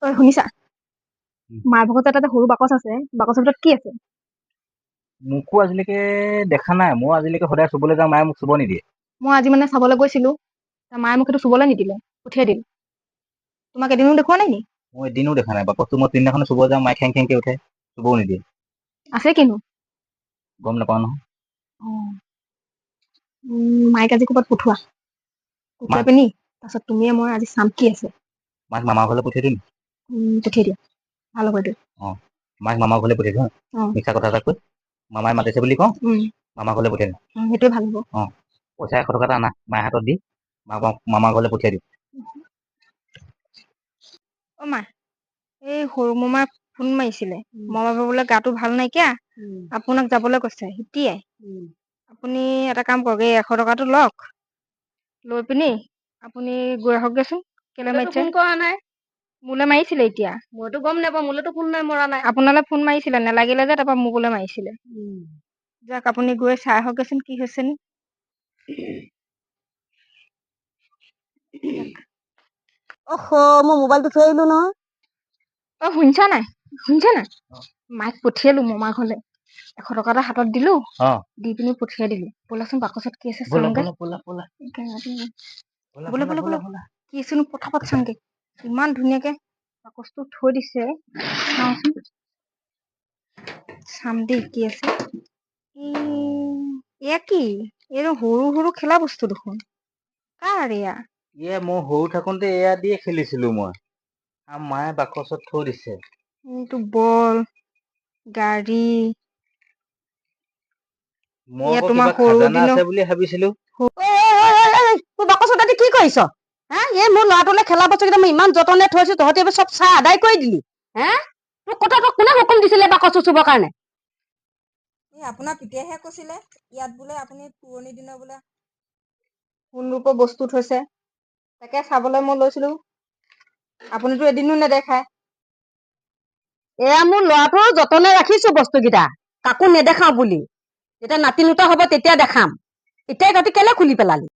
ঐ শুনিছা? মাৰ ভাগত এটা সৰু বাকচ আছে, বাকচৰ ভিতৰত কি আছে? মোকো আজিলৈকে দেখা নাই। মই আজিলৈকে সদায় চুবলৈ যাওঁ, মায়ে মোক চুব নিদিয়ে। মই আজি মানে চাবলৈ গৈছিলো, মায়ে মোক সেইটো চুবলৈ নিদিলে, পঠিয়াই দিল। তোমাক এদিনো দেখুওৱা নাই নি? মই এদিনো দেখা নাই বাকচটো। মই তিনিদিনাখন চুব যাওঁ, মায়ে খেং খেংকে উঠে, চুবও নিদিয়ে। আছে কিনো? গম নাপাওঁ নহয়। মাইক আজি ক'ৰবাত পঠোৱা, পঠিয়াই মাক পিনি তাৰপিছত তুমিয়ে মই আজি চাম কি আছে। মাক মামাৰ ঘৰলৈ পঠিয়াই দিম। পঠিয়াই দিয়া, ভাল হ'ব এইটো। মাক মামাৰ ঘৰলৈ পঠিয়াই দিওঁ। মিছা কথা এটা কৈ মামাই মাতিছে বুলি কওঁ, মামাৰ ঘৰলৈ পঠিয়াই দিম। সেইটোৱে ভাল হ'ব। পইচা 100 টকা এটা আনা, মাৰ হাতত দি মামাৰ ঘৰলৈ পঠিয়াই দিম। অ মা, এই সৰু মামাই ফোন মাৰিছিলে। মামাৰ বোলে গাটো ভাল নাইকিয়া, আপোনাক যাবলৈ কৈছে এতিয়াই। আপুনি এটা কাম কৰক, এই 100 টকাটো লওক, লৈ পিনি আপুনি গৈ আহকগেচোন। কেলে মাৰিছে? ফোন কৰা নাই। মোলৈ মাৰিছিলে এতিয়া। মইতো গম নাপাওঁ, মোলৈতো ফোন মৰা নাই। আপোনালৈ ফোন মাৰিছিলে, নেলাগিলে যে, তাৰপৰা মোলৈ মাৰিছিলে। যাওক আপুনি গৈ চাই আহকগেচোন কি হৈছে নি। মই মোবাইলটো থৈ আহিলো নহয়। শুনিছা নাই? মাইক পঠিয়ালো মামাৰ ঘৰলে। 100 টকা এটা হাতত দিলো, দি পিনি পঠিয়াই দিলো। ব'লাচোন বাকচত কি আছে চাওঁগে। কিছেনো পটাপট চাওঁগে। ইমান ধুনীয়াকে বাকচটো থৈ দিছে, চাওঁচোন। চাম দেই কি আছে। এয়া কি? এইটো সৰু সৰু খেলা বস্তু দেখোন। কাৰ এয়া? মই সৰু থাকোতে এয়া দিয়ে খেলিছিলো মই। মায়ে বাকচত থৈ দিছে। এইটো বল, গাড়ী। মই এয়া আকৌ তোমাৰ কিবা সৰু খাজানা দিনৰ আছে বুলি ভাবিছিলো। তোৰ বাকচত কি কৰিছ? মোৰ ল'ৰাটোলে খেলা বস্তু কেইটা মই ইমান যতনে থৈছো, তহঁতি এইবোৰ চব চাই আদায় কৰি দিলি। তোক কথাটো কোনে হুকুম দিছিলে বাকচটো চুবৰ কাৰণে? আপোনাৰ পিতেহে কৈছিলে, ইয়াত বোলে আপুনি পুৰণি দিনৰ বোলে সোণ ৰূপৰ বস্তু থৈছে। তাকে চাবলৈ মই লৈছিলো, আপুনিতো এদিনো নেদেখায়। এয়া মোৰ ল'ৰাটো যতনে ৰাখিছো বস্তুকেইটা, কাকো নেদেখাও বুলি। যেতিয়া নাতি নোতা হ'ব তেতিয়া দেখাম। এতিয়া তহঁতি কেলে খুলি পেলালি?